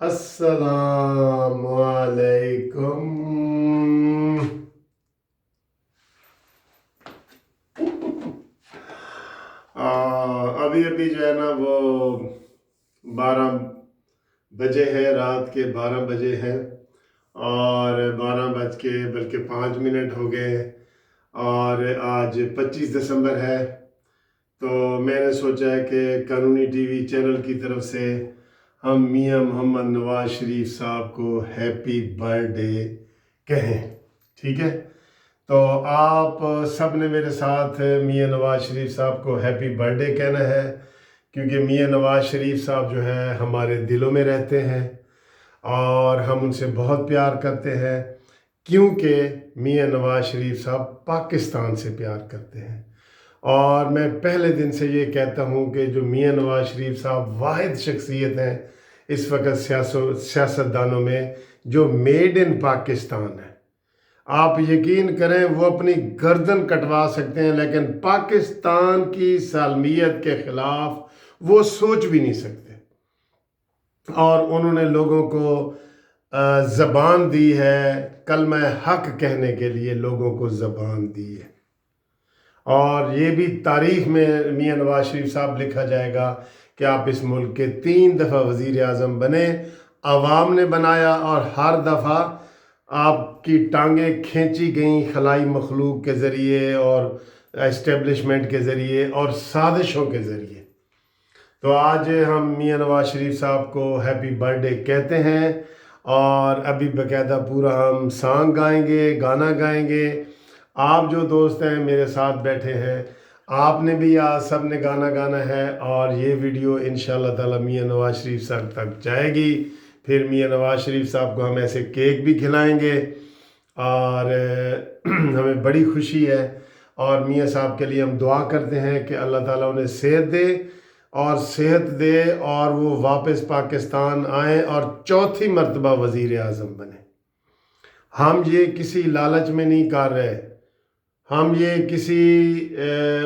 السلام علیکم۔ ابھی جو ہے نا وہ 12 بجے ہے، رات کے 12 بجے ہیں اور 12 بج کے بلکہ 5 منٹ ہو گئے اور آج 25 دسمبر ہے۔ تو میں نے سوچا ہے کہ قانونی ٹی وی چینل کی طرف سے ہم میاں محمد نواز شریف صاحب کو ہیپی برتھڈے کہیں، ٹھیک ہے؟ تو آپ سب نے میرے ساتھ میاں نواز شریف صاحب کو ہیپی برتھڈے کہنا ہے، کیونکہ میاں نواز شریف صاحب جو ہے ہمارے دلوں میں رہتے ہیں اور ہم ان سے بہت پیار کرتے ہیں، کیونکہ میاں نواز شریف صاحب پاکستان سے پیار کرتے ہیں۔ اور میں پہلے دن سے یہ کہتا ہوں کہ جو میاں نواز شریف صاحب واحد شخصیت ہیں اس وقت سیاستدانوں میں جو میڈ ان پاکستان ہے۔ آپ یقین کریں وہ اپنی گردن کٹوا سکتے ہیں لیکن پاکستان کی سالمیت کے خلاف وہ سوچ بھی نہیں سکتے، اور انہوں نے لوگوں کو زبان دی ہے، کلمہ حق کہنے کے لیے لوگوں کو زبان دی ہے، اور یہ بھی تاریخ میں میاں نواز شریف صاحب لکھا جائے گا کہ آپ اس ملک کے 3 دفعہ وزیر اعظم بنے، عوام نے بنایا، اور ہر دفعہ آپ کی ٹانگیں کھینچی گئیں خلائی مخلوق کے ذریعے اور اسٹیبلشمنٹ کے ذریعے اور سازشوں کے ذریعے۔ تو آج ہم میاں نواز شریف صاحب کو ہیپی برتھڈے کہتے ہیں، اور ابھی باقاعدہ پورا ہم سانگ گائیں گے، گانا گائیں گے۔ آپ جو دوست ہیں میرے ساتھ بیٹھے ہیں، آپ نے بھی آج سب نے گانا گانا ہے، اور یہ ویڈیو انشاءاللہ تعالی میاں نواز شریف صاحب تک جائے گی۔ پھر میاں نواز شریف صاحب کو ہم ایسے کیک بھی کھلائیں گے، اور ہمیں بڑی خوشی ہے، اور میاں صاحب کے لیے ہم دعا کرتے ہیں کہ اللہ تعالیٰ انہیں صحت دے اور وہ واپس پاکستان آئیں اور 4تھی مرتبہ وزیر اعظم بنے۔ ہم یہ کسی لالچ میں نہیں کر رہے، ہم یہ کسی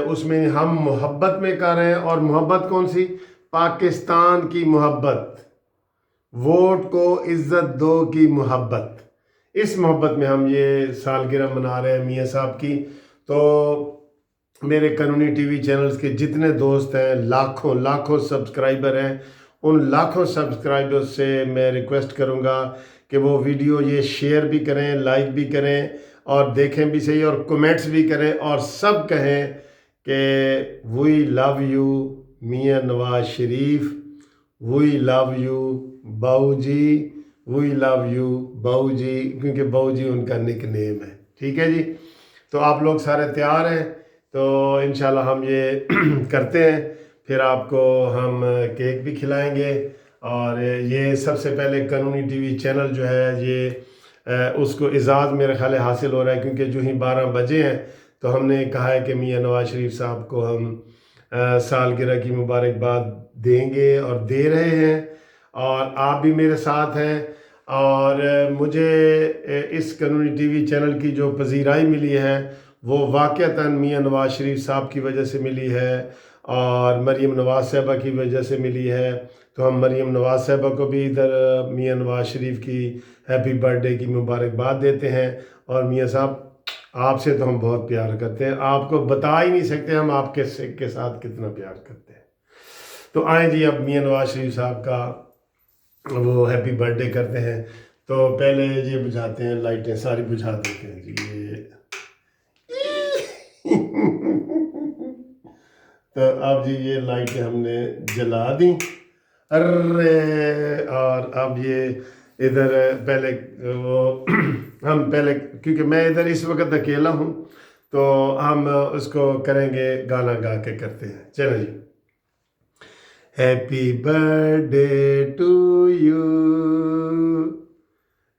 اس میں، ہم محبت میں کر رہے ہیں، اور محبت کون سی؟ پاکستان کی محبت، ووٹ کو عزت دو کی محبت۔ اس محبت میں ہم یہ سالگرہ منا رہے ہیں میاں صاحب کی۔ تو میرے قانونی ٹی وی چینلز کے جتنے دوست ہیں، لاکھوں سبسکرائبر ہیں، ان لاکھوں سبسکرائبر سے میں ریکویسٹ کروں گا کہ وہ ویڈیو یہ شیئر بھی کریں، لائک بھی کریں، اور دیکھیں بھی صحیح، اور کمنٹس بھی کریں، اور سب کہیں کہ وی لو یو میاں نواز شریف، وی love you Bahu G, we love you باؤ جی، کیونکہ باؤ جی ان کا نک نیم ہے، ٹھیک ہے جی؟ تو آپ لوگ سارے تیار ہیں؟ تو انشاءاللہ ہم یہ کرتے ہیں، پھر آپ کو ہم کیک بھی کھلائیں گے۔ اور یہ سب سے پہلے قانونی ٹی وی چینل جو ہے یہ اس کو اعزاز میرے خیال ہے حاصل ہو رہا ہے، کیونکہ جو ہی 12 بجے ہیں تو ہم نے کہا ہے کہ میاں نواز شریف صاحب کو ہم سالگرہ کی مبارکباد دیں گے اور دے رہے ہیں، اور آپ بھی میرے ساتھ ہیں۔ اور مجھے اس قانونی ٹی وی چینل کی جو پذیرائی ملی ہے وہ واقعتاً میاں نواز شریف صاحب کی وجہ سے ملی ہے، اور مریم نواز صاحبہ کی وجہ سے ملی ہے۔ تو ہم مریم نواز صاحبہ کو بھی ادھر میاں نواز شریف کی ہیپی برتھڈے کی مبارکباد دیتے ہیں، اور میاں صاحب آپ سے تو ہم بہت پیار کرتے ہیں، آپ کو بتا ہی نہیں سکتے ہم آپ کے ساتھ کتنا پیار کرتے ہیں۔ تو آئیں جی اب میاں نواز شریف صاحب کا وہ ہیپی برتھڈے کرتے ہیں۔ تو پہلے یہ بجھاتے ہیں، لائٹیں ساری بجھا دیتے ہیں جی یہ تو اب جی یہ لائٹیں ہم نے جلا دیں، اور اب یہ ادھر پہلے وہ ہم پہلے، کیونکہ میں ادھر اس وقت اکیلا ہوں تو ہم اس کو کریں گے، گانا گا کے کرتے ہیں۔ چلو جی۔ Happy birthday to you,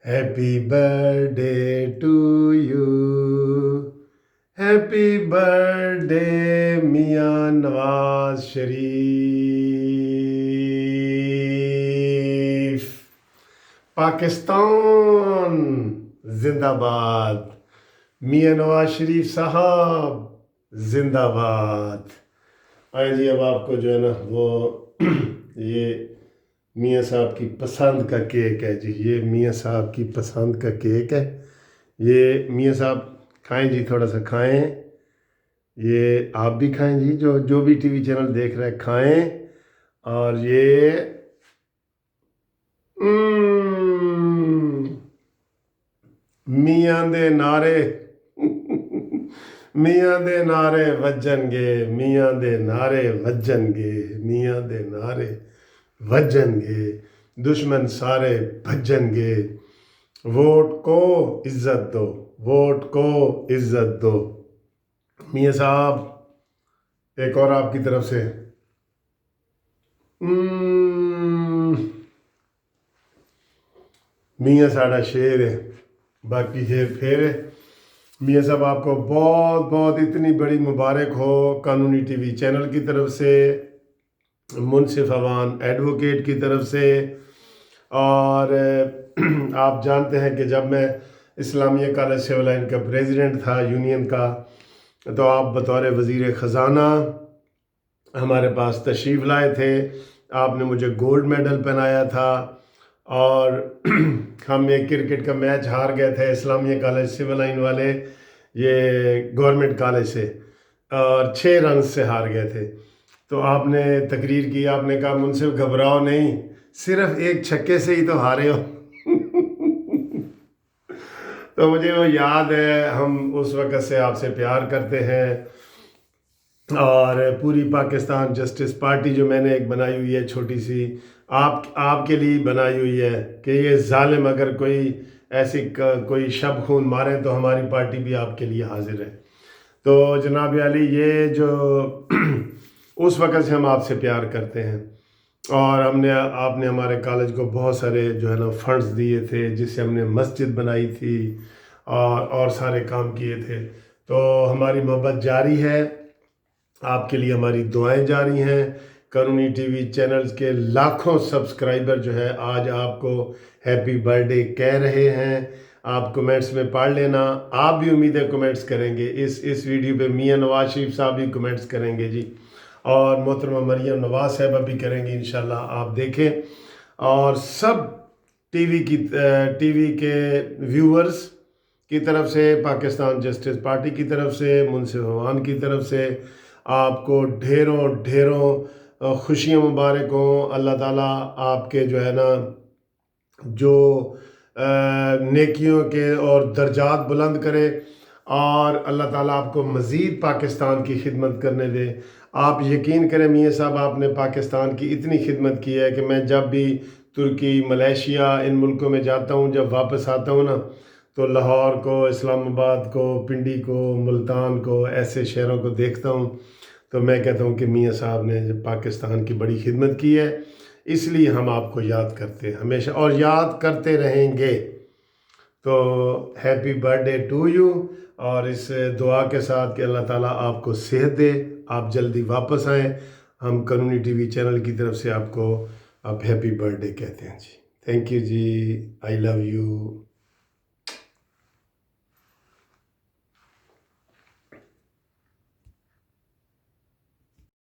happy birthday to you, happy birthday Mian Nawaz شریف۔ پاکستان زندہ باد، میاں نواز شریف صاحب زندہ باد۔ آئیں جی اب آپ کو جو ہے نا وہ یہ میاں صاحب کی پسند کا کیک ہے جی، یہ میاں صاحب کی پسند کا کیک ہے. یہ میاں صاحب کھائیں جی، تھوڑا سا کھائیں. یہ آپ بھی کھائیں جی، جو بھی ٹی وی چینل دیکھ رہے ہیں کھائیں. اور یہ میاں دے نعرے میاں دے نعرے وجن گے، میاں دے نعرے وجن گے، میاں دے نعرے وجن گے، دشمن سارے بھجن گے. ووٹ کو عزت دو، ووٹ کو عزت دو. میاں صاحب ایک اور آپ کی طرف سے میاں ساڑا شیر ہے، باقی ہیر پھیر ہے. میاں صاحب آپ کو بہت بہت اتنی بڑی مبارک ہو قانونی ٹی وی چینل کی طرف سے، منصف اوان ایڈوکیٹ کی طرف سے. اور آپ جانتے ہیں کہ جب میں اسلامیہ کالج سول لائن کا پریزیڈنٹ تھا یونین کا، تو آپ بطور وزیر خزانہ ہمارے پاس تشریف لائے تھے. آپ نے مجھے گولڈ میڈل پہنایا تھا، اور ہم ایک کرکٹ کا میچ ہار گئے تھے اسلامیہ کالج سول لائن والے، یہ گورنمنٹ کالج سے، اور 6 رنز سے ہار گئے تھے. تو آپ نے تقریر کی، آپ نے کہا منصف گھبراؤ نہیں، صرف ایک چھکے سے ہی تو ہارے ہو. تو مجھے وہ یاد ہے، ہم اس وقت سے آپ سے پیار کرتے ہیں. اور پوری پاکستان جسٹس پارٹی جو میں نے ایک بنائی ہوئی ہے چھوٹی سی، آپ کے لیے بنائی ہوئی ہے کہ یہ ظالم اگر کوئی ایسی کوئی شب خون مارے تو ہماری پارٹی بھی آپ کے لیے حاضر ہے. تو جناب علی، یہ جو اس وقت سے ہم آپ سے پیار کرتے ہیں، اور آپ نے ہمارے کالج کو بہت سارے جو ہے نا فنڈز دیے تھے، جس سے ہم نے مسجد بنائی تھی اور سارے کام کیے تھے. تو ہماری محبت جاری ہے، آپ کے لیے ہماری دعائیں جاری ہیں. قانونی ٹی وی چینلز کے لاکھوں سبسکرائبر جو ہے آج آپ کو ہیپی برتھ ڈے کہہ رہے ہیں. آپ کمنٹس میں پڑھ لینا، آپ بھی امید ہے کمنٹس کریں گے. اس ویڈیو پہ میاں نواز شریف صاحب بھی کمنٹس کریں گے جی، اور محترمہ مریم نواز صاحبہ بھی کریں گی انشاءاللہ. آپ دیکھیں، اور سب ٹی وی کے ویورز کی طرف سے، پاکستان جسٹس پارٹی کی طرف سے، منصف اوان کی طرف سے آپ کو ڈھیروں ڈھیروں خوشیاں مبارک ہوں. اللہ تعالیٰ آپ کے جو ہے نا جو نیکیوں کے اور درجات بلند کرے، اور اللہ تعالیٰ آپ کو مزید پاکستان کی خدمت کرنے دے. آپ یقین کریں میاں صاحب، آپ نے پاکستان کی اتنی خدمت کی ہے کہ میں جب بھی ترکی، ملیشیا، ان ملکوں میں جاتا ہوں، جب واپس آتا ہوں نا، تو لاہور کو، اسلام آباد کو، پنڈی کو، ملتان کو، ایسے شہروں کو دیکھتا ہوں تو میں کہتا ہوں کہ میاں صاحب نے پاکستان کی بڑی خدمت کی ہے. اس لیے ہم آپ کو یاد کرتے ہیں ہمیشہ، اور یاد کرتے رہیں گے. تو happy birthday to you, اور اس دعا کے ساتھ کہ اللہ تعالیٰ آپ کو صحت دے، آپ جلدی واپس آئیں. ہم قانونی ٹی وی چینل کی طرف سے آپ کو ہیپی برتھ ڈے کہتے ہیں جی. تھینک یو جی، آئی لو یو.